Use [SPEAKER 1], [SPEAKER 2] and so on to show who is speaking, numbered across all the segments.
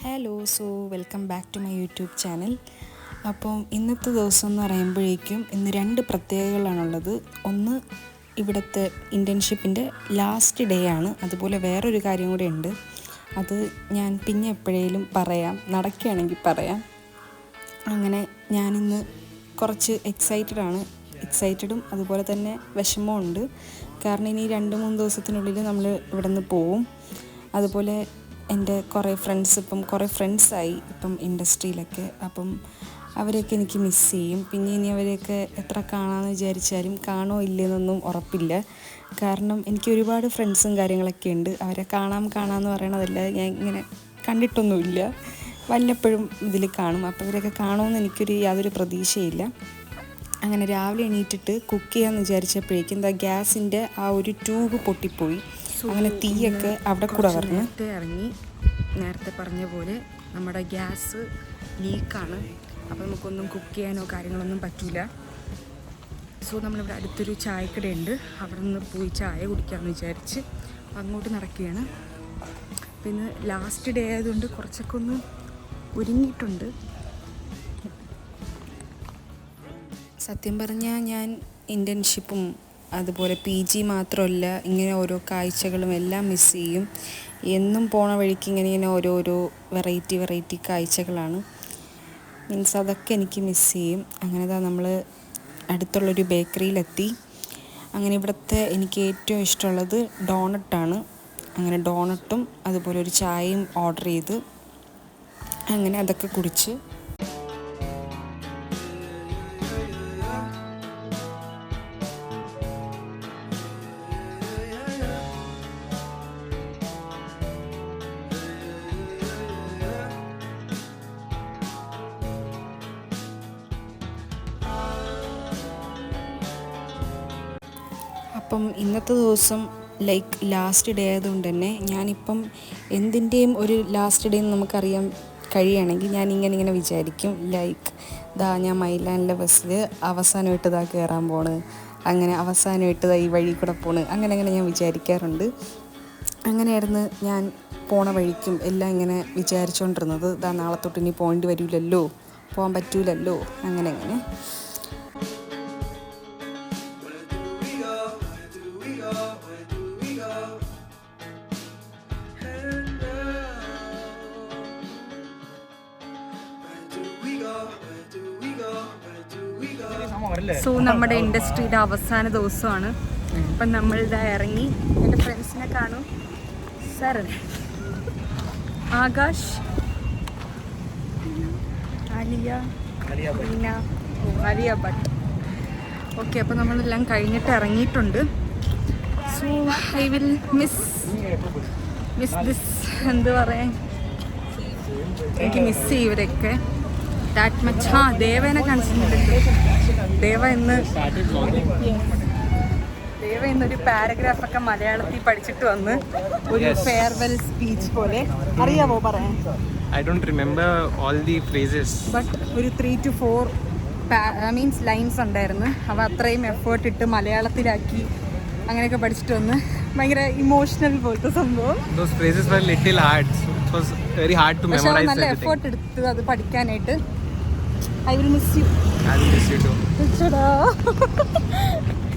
[SPEAKER 1] Hello, welcome back to my YouTube channel. അപ്പം ഇന്നത്തെ ദിവസം എന്ന് പറയുമ്പോഴേക്കും ഇന്ന് രണ്ട് പ്രത്യേകതകളാണുള്ളത്. ഒന്ന്, ഇവിടുത്തെ ഇൻറ്റേൺഷിപ്പിൻ്റെ ലാസ്റ്റ് ഡേ ആണ്. അതുപോലെ വേറൊരു കാര്യം കൂടെ ഉണ്ട്. അത് ഞാൻ പിന്നെ എപ്പോഴേലും പറയാം, നടക്കുകയാണെങ്കിൽ പറയാം. അങ്ങനെ ഞാനിന്ന് കുറച്ച് എക്സൈറ്റഡും അതുപോലെ തന്നെ വിഷമവും ഉണ്ട്. കാരണം ഇനി 2-3 ദിവസത്തിനുള്ളിൽ നമ്മൾ ഇവിടെ നിന്ന് പോവും. അതുപോലെ എൻ്റെ കുറേ ഫ്രണ്ട്സായി ഇപ്പം ഇൻഡസ്ട്രിയിലൊക്കെ. അപ്പം അവരെയൊക്കെ എനിക്ക് മിസ് ചെയ്യും. പിന്നെ ഇനി അവരെയൊക്കെ എത്ര കാണാമെന്ന് വിചാരിച്ചാലും കാണോ ഇല്ലെന്നൊന്നും ഉറപ്പില്ല. കാരണം എനിക്ക് ഒരുപാട് ഫ്രണ്ട്സും കാര്യങ്ങളൊക്കെ ഉണ്ട്. അവരെ കാണാമെന്ന് പറയണതല്ലാതെ ഞാൻ ഇങ്ങനെ കണ്ടിട്ടൊന്നുമില്ല. വല്ലപ്പോഴും ഇതിൽ കാണും. അപ്പോൾ ഇവരൊക്കെ കാണുമെന്ന് യാതൊരു പ്രതീക്ഷയില്ല. അങ്ങനെ രാവിലെ എണീറ്റിട്ട് കുക്ക് ചെയ്യാമെന്ന് വിചാരിച്ചപ്പോഴേക്കും ഗ്യാസിൻ്റെ ആ ഒരു ട്യൂബ് പൊട്ടിപ്പോയി. അങ്ങനെ തീയൊക്കെ അവിടെ കൂടെ ഇറങ്ങി. നേരത്തെ പറഞ്ഞ പോലെ നമ്മുടെ ഗ്യാസ് ലീക്കാണ്. അപ്പോൾ നമുക്കൊന്നും കുക്ക് ചെയ്യാനോ കാര്യങ്ങളൊന്നും പറ്റില്ല. നമ്മളിവിടെ അടുത്തൊരു ചായക്കടയുണ്ട്, അവിടെ നിന്ന് പോയി ചായ കുടിക്കാമെന്ന് വിചാരിച്ച് അങ്ങോട്ട് നടക്കുകയാണ്. പിന്നെ ലാസ്റ്റ് ഡേ ആയതുകൊണ്ട് കുറച്ചൊക്കെ ഒന്ന് ഒരുങ്ങിയിട്ടുണ്ട്. സത്യം പറഞ്ഞാൽ ഞാൻ ഇൻറ്റേൺഷിപ്പും അതുപോലെ PG മാത്രമല്ല, ഇങ്ങനെ ഓരോ കാഴ്ചകളും എല്ലാം മിസ് ചെയ്യും. എന്നും പോണ വഴിക്ക് ഇങ്ങനെ ഓരോരോ വെറൈറ്റി കാഴ്ചകളാണ്. അതൊക്കെ എനിക്ക് മിസ് ചെയ്യും. അങ്ങനെ നമ്മൾ അടുത്തുള്ളൊരു ബേക്കറിയിലെത്തി. അങ്ങനെ ഇവിടുത്തെ എനിക്ക് ഏറ്റവും ഇഷ്ടമുള്ളത് ഡോണട്ടാണ്. അങ്ങനെ ഡോണട്ടും അതുപോലെ ഒരു ചായയും ഓർഡർ ചെയ്ത് അങ്ങനെ അതൊക്കെ കുടിച്ച് അപ്പം ഇന്നത്തെ ദിവസം ലാസ്റ്റ് ഡേ ആയതുകൊണ്ട് തന്നെ ഞാനിപ്പം എന്തിൻ്റെയും ഒരു ലാസ്റ്റ് ഡേ എന്ന് നമുക്കറിയാൻ കഴിയുകയാണെങ്കിൽ ഞാൻ ഇങ്ങനെ വിചാരിക്കും. ഞാൻ മൈലാനിലെ ബസ്സിൽ അവസാനമായിട്ട് കയറാൻ പോണ്, അങ്ങനെ അവസാനമായിട്ട് ഈ വഴി കൂടെ പോണ്, അങ്ങനെ ഞാൻ വിചാരിക്കാറുണ്ട്. അങ്ങനെയായിരുന്നു ഞാൻ പോണ വഴിക്കും എല്ലാം ഇങ്ങനെ വിചാരിച്ചുകൊണ്ടിരുന്നത്. നാളെ തൊട്ട് ഇനി പോകാൻ പറ്റൂലല്ലോ അങ്ങനെ. നമ്മുടെ ഇൻഡസ്ട്രിയുടെ അവസാന ദിവസമാണ്. അപ്പം നമ്മളിതാ ഇറങ്ങി. എൻ്റെ ഫ്രണ്ട്സിനെ കാണും. സരൺ, ആകാശ്, ആലിയ ഭട്ട്. ഓക്കെ, അപ്പോൾ നമ്മളെല്ലാം കഴിഞ്ഞിട്ട് ഇറങ്ങിയിട്ടുണ്ട്. I will miss this. എന്ത് പറയാൻ, എനിക്ക് മിസ് ചെയ്യും ഇവരൊക്കെ ദാറ്റ് മച്ച്. ദേവേനെ കാണിച്ചിട്ടുണ്ട്. ദേവ ഇന്നൊരു പാരഗ്രാഫൊക്കെ മലയാളത്തിൽ പഠിച്ചിട്ട് വന്ന് ഒരു ഫെയർവെൽ സ്പീച്ച് പോലെ. അറിയാമോ പറയാൻ?
[SPEAKER 2] I don't remember all the phrases.
[SPEAKER 1] But ഒരു 3 to 4 ലൈൻസ് ഉണ്ടായിരുന്നു. അവ അത്രയും എഫേർട്ട് ഇട്ട് മലയാളത്തിലാക്കി അങ്ങനെയൊക്കെ പഠിച്ചിട്ട് വന്ന് ഭയങ്കര ഇമോഷണൽ പോലത്തെ സംഭവം.
[SPEAKER 2] Those phrases were little hard. It was very hard to memorize.
[SPEAKER 1] പക്ഷേ നല്ല എഫേർട്ട് എടുത്ത് അത് പഠിക്കാനായിട്ട്. I will miss you.
[SPEAKER 2] I will miss you too.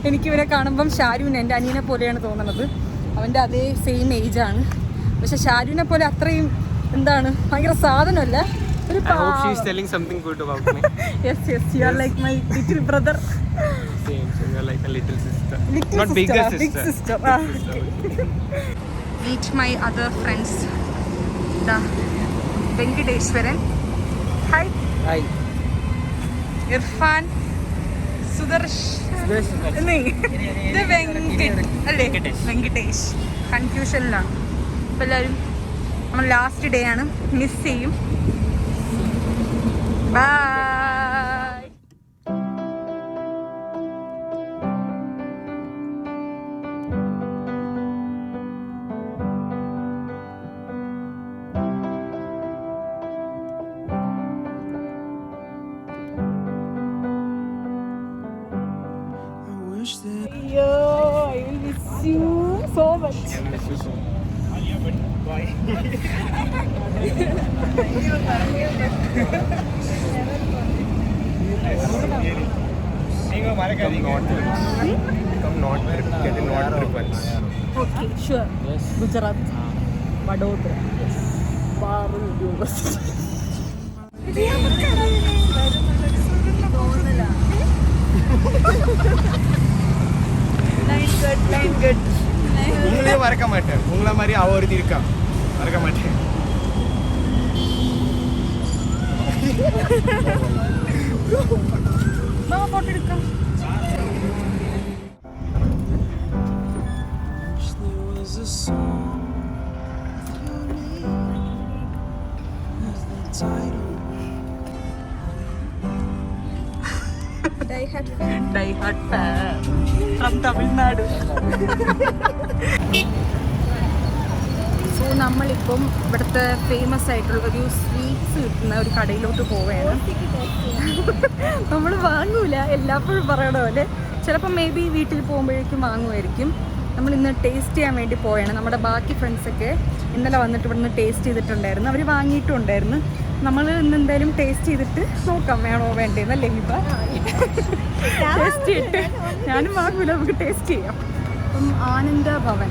[SPEAKER 1] എനിക്കിവരെ കാണുമ്പം ഷാരൂൻ എൻ്റെ അനിയനെ പോലെയാണ് തോന്നുന്നത്. അവൻ്റെ അതേ സെയിം ഏജാണ്. പക്ഷെ ഷാരൂനെ പോലെ അത്രയും ഭയങ്കര സാധനമല്ല. ഒരു
[SPEAKER 2] I hope she is telling something good about me.
[SPEAKER 1] Yes, you are like my little brother.
[SPEAKER 2] Same, so you are like a little sister. Not bigger sister.
[SPEAKER 1] Big sister. Okay. Meet my other friends. Venkateswaran. Hi.
[SPEAKER 2] Hi.
[SPEAKER 1] Irfan, Sudarsh, ഇത് വെങ്കടേഷ്. കൺഫ്യൂഷനിലാണ്. അപ്പോൾ എല്ലാവരും നമ്മൾ last day ആണ്, miss ചെയ്യും. Bye. I will miss you so much.
[SPEAKER 2] I miss you so much.
[SPEAKER 3] Okay, sure. Gujarat, Vadodara, Barul University. Line good.
[SPEAKER 2] உங்களே மறக்க மாட்டேன், உங்களை மாதிரி அவர் இருக்கா மறக்க மாட்டேன்.
[SPEAKER 3] ഫോട്ടോ എടുക്കാം. Die Hard fan from Tamil Nadu. So നമ്മളിപ്പം ഇവിടുത്തെ ഫേമസ് ആയിട്ടുള്ള ഒരു സ്വീറ്റ്സ് കിട്ടുന്ന ഒരു കടയിലോട്ട് പോവുകയാണ്. നമ്മൾ വാങ്ങൂല, എല്ലാപ്പോഴും പറയണ പോലെ. ചിലപ്പോൾ മേ ബി വീട്ടിൽ പോകുമ്പോഴേക്കും വാങ്ങുമായിരിക്കും. നമ്മൾ ഇന്ന് ടേസ്റ്റ് ചെയ്യാൻ വേണ്ടി പോവുകയാണ്. നമ്മുടെ ബാക്കി ഫ്രണ്ട്സൊക്കെ ഇന്നലെ വന്നിട്ട് ഇവിടുന്ന് ടേസ്റ്റ് ചെയ്തിട്ടുണ്ടായിരുന്നു, അവർ വാങ്ങിയിട്ടുണ്ടായിരുന്നു. നമ്മൾ ഇന്ന് എന്തായാലും ടേസ്റ്റ് ചെയ്തിട്ട് നോക്കാം വേണോ വേണ്ടേന്നല്ലേ. ഇപ്പം ടേസ്റ്റ് ചെയ്തിട്ട് ഞാനും വാങ്ങൂല, നമുക്ക് ടേസ്റ്റ് ചെയ്യാം. അപ്പം ആനന്ദ ഭവൻ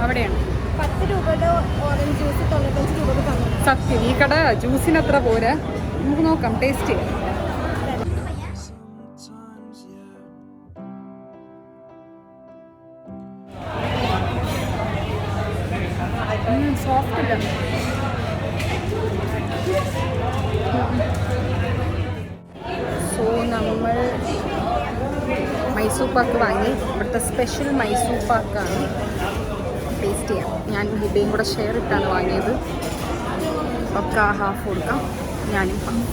[SPEAKER 3] അവിടെയാണ്.
[SPEAKER 4] 10 രൂപയുടെ ഓറഞ്ച് ജ്യൂസ് 95 രൂപ തന്നു.
[SPEAKER 3] സത്യം, ഈ കട ജ്യൂസിനത്ര പോരാ. നമുക്ക് നോക്കാം, ടേസ്റ്റ് ചെയ്യാം. സോഫ്റ്റ് ഇല്ല. സോ നമ്മൾ മൈസൂർ പാക്ക് വാങ്ങി. ഇവിടുത്തെ സ്പെഷ്യൽ മൈസൂർ പാക്കാണ്. ടേസ്റ്റ് ചെയ്യാം. ഞാൻ ഹിബയും കൂടെ ഷെയർ ഇട്ടാണ് വാങ്ങിയത്. ഒക്കെ ഹാഫ് കൊടുക്കാം, ഞാനും ഹാഫ്.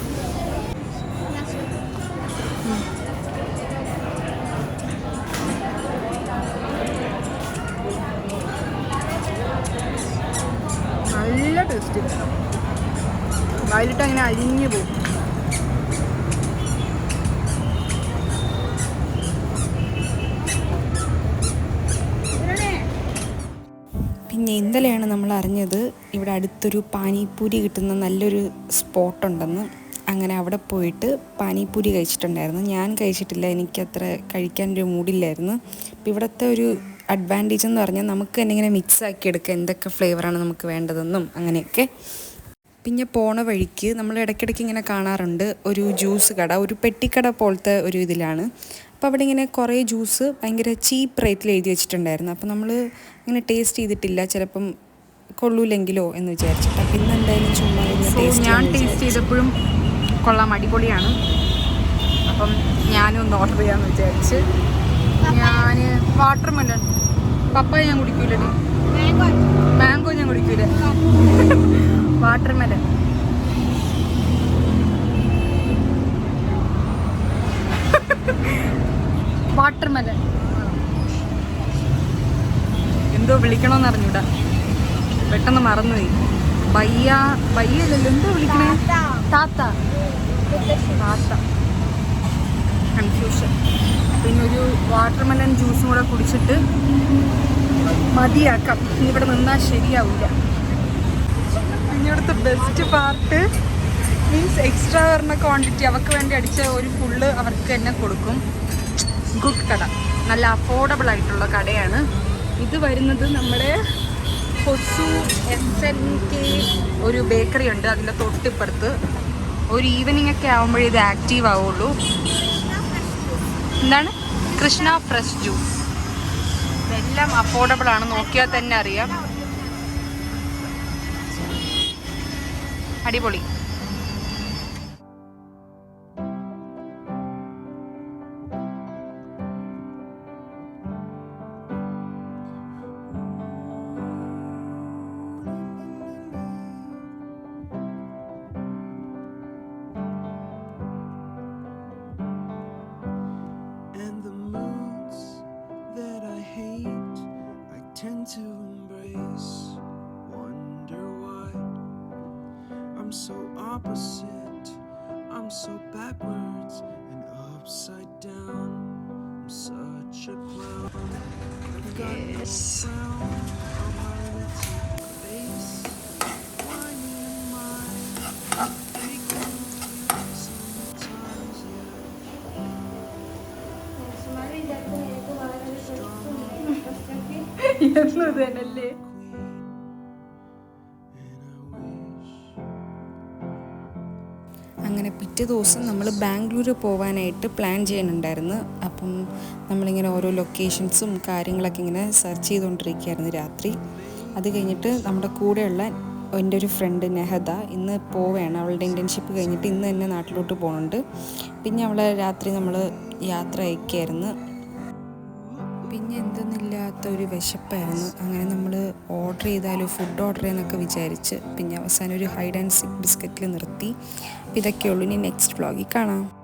[SPEAKER 3] നല്ല ടേസ്റ്റ്. വായിലിട്ട് അങ്ങനെ അലിഞ്ഞു പോകും.
[SPEAKER 1] പിന്നെ ഇന്നലെയാണ് നമ്മൾ അറിഞ്ഞത് ഇവിടെ അടുത്തൊരു പാനിപ്പൂരി കിട്ടുന്ന നല്ലൊരു സ്പോട്ടുണ്ടെന്ന്. അങ്ങനെ അവിടെ പോയിട്ട് പാനിപ്പൂരി കഴിച്ചിട്ടുണ്ടായിരുന്നു. ഞാൻ കഴിച്ചിട്ടില്ല, എനിക്കത്ര കഴിക്കാനൊരു മൂഡില്ലായിരുന്നു. അപ്പോൾ ഇവിടുത്തെ ഒരു അഡ്വാൻറ്റേജ് എന്ന് പറഞ്ഞാൽ നമുക്ക് തന്നെ ഇങ്ങനെ മിക്സ് ആക്കി എടുക്കാം, എന്തൊക്കെ ഫ്ലേവറാണ് നമുക്ക് വേണ്ടതെന്നും അങ്ങനെയൊക്കെ. പിന്നെ പോണ വഴിക്ക് നമ്മൾ ഇടയ്ക്കിടയ്ക്ക് ഇങ്ങനെ കാണാറുണ്ട് ഒരു ജ്യൂസ് കട, ഒരു പെട്ടിക്കട പോലത്തെ ഒരു ഇതിലാണ്. അപ്പോൾ അവിടെ ഇങ്ങനെ കുറേ ജ്യൂസ് ഭയങ്കര ചീപ്പ് റേറ്റിൽ എഴുതി വെച്ചിട്ടുണ്ടായിരുന്നു. അപ്പോൾ നമ്മൾ ഇങ്ങനെ ടേസ്റ്റ് ചെയ്തിട്ടില്ല, ചിലപ്പം കൊള്ളൂലെങ്കിലോ എന്ന് വിചാരിച്ചിട്ട്. അപ്പം ഇന്ന് എന്തായാലും ചുമ്മാ
[SPEAKER 3] ഞാൻ ടേസ്റ്റ് ചെയ്തപ്പോഴും കൊള്ളാം, അടിപൊളിയാണ്. അപ്പം ഞാനും ഒന്ന് ഓർഡർ ചെയ്യാമെന്ന് വിചാരിച്ച്. ഞാൻ വാട്ടർമെലൺ, പപ്പായ ഞാൻ കുടിക്കൂലേ, മാംഗോ ഞാൻ കുടിക്കൂലേ, വാട്ടർമെലൺ. വാട്ടർമെലൺ എന്തോ വിളിക്കണമെന്ന് അറിഞ്ഞൂടാ, പെട്ടെന്ന് മറന്നുപോയി. ബയ്യല്ലല്ലോ, എന്തോ വിളിക്കണേ, താത്ത കൺഫ്യൂഷൻ. പിന്നെ ഒരു വാട്ടർമെലൺ ജ്യൂസും കൂടെ കുടിച്ചിട്ട് മതിയാക്കാം, ഇവിടെ നിന്നാൽ ശരിയാവില്ല. ഇവിടുത്തെ ബെസ്റ്റ് പാർട്ട് മീൻസ് എക്സ്ട്രാ വരുന്ന ക്വാണ്ടിറ്റി അവർക്ക് വേണ്ടി അടിച്ച ഒരു ഫുള്ള് അവർക്ക് തന്നെ കൊടുക്കും. ഗുഡ് കട, നല്ല അഫോർഡബിൾ ആയിട്ടുള്ള കടയാണ്. ഇത് വരുന്നത് നമ്മുടെ ഹൊസു SNK ഒരു ബേക്കറി ഉണ്ട്, അതിൻ്റെ തൊട്ടിപ്പുറത്ത്. ഒരു ഈവനിങ് ഒക്കെ ആകുമ്പോഴേ ഇത് ആക്റ്റീവ് ആവുള്ളൂ. എന്താണ് കൃഷ്ണ ഫ്രഷ് ജ്യൂസ്. ഇതെല്ലാം അഫോർഡബിൾ ആണ്, നോക്കിയാൽ തന്നെ അറിയാം. അടിപൊളി.
[SPEAKER 5] To embrace, wonder why I'm so opposite, I'm so backwards and upside down, I'm such a clown. I've got no crown on my little
[SPEAKER 3] എന്നും ഇത് തന്നെയല്ലേ.
[SPEAKER 1] അങ്ങനെ പിറ്റേ ദിവസം നമ്മൾ ബാംഗ്ലൂർ പോകാനായിട്ട് പ്ലാൻ ചെയ്യുന്നുണ്ടായിരുന്നു. അപ്പം നമ്മളിങ്ങനെ ഓരോ ലൊക്കേഷൻസും കാര്യങ്ങളൊക്കെ ഇങ്ങനെ സെർച്ച് ചെയ്തുകൊണ്ടിരിക്കുകയായിരുന്നു രാത്രി. അത് കഴിഞ്ഞിട്ട് നമ്മുടെ കൂടെയുള്ള എൻ്റെ ഒരു ഫ്രണ്ട് നെഹദ ഇന്ന് പോവുകയാണ്. അവളുടെ ഇൻറ്റേൺഷിപ്പ് കഴിഞ്ഞിട്ട് ഇന്ന് തന്നെ നാട്ടിലോട്ട് പോകുന്നുണ്ട്. പിന്നെ അവളെ രാത്രി നമ്മൾ യാത്ര അയക്കുകയായിരുന്നു. പിന്നെ എന്തെന്നില്ലാത്ത ഒരു വിശപ്പായിരുന്നു. അങ്ങനെ നമ്മൾ ഓർഡർ ചെയ്താലോ, ഫുഡ് ഓർഡർ ചെയ്യാനൊക്കെ വിചാരിച്ച് പിന്നെ അവസാനം ഒരു ഹൈഡ് ആൻഡ് സിക്ക് ബിസ്ക്കറ്റിൽ നിർത്തി. അപ്പോൾ ഇതൊക്കെയുള്ളൂ. ഇനി നെക്സ്റ്റ് വ്ളോഗിൽ കാണാം.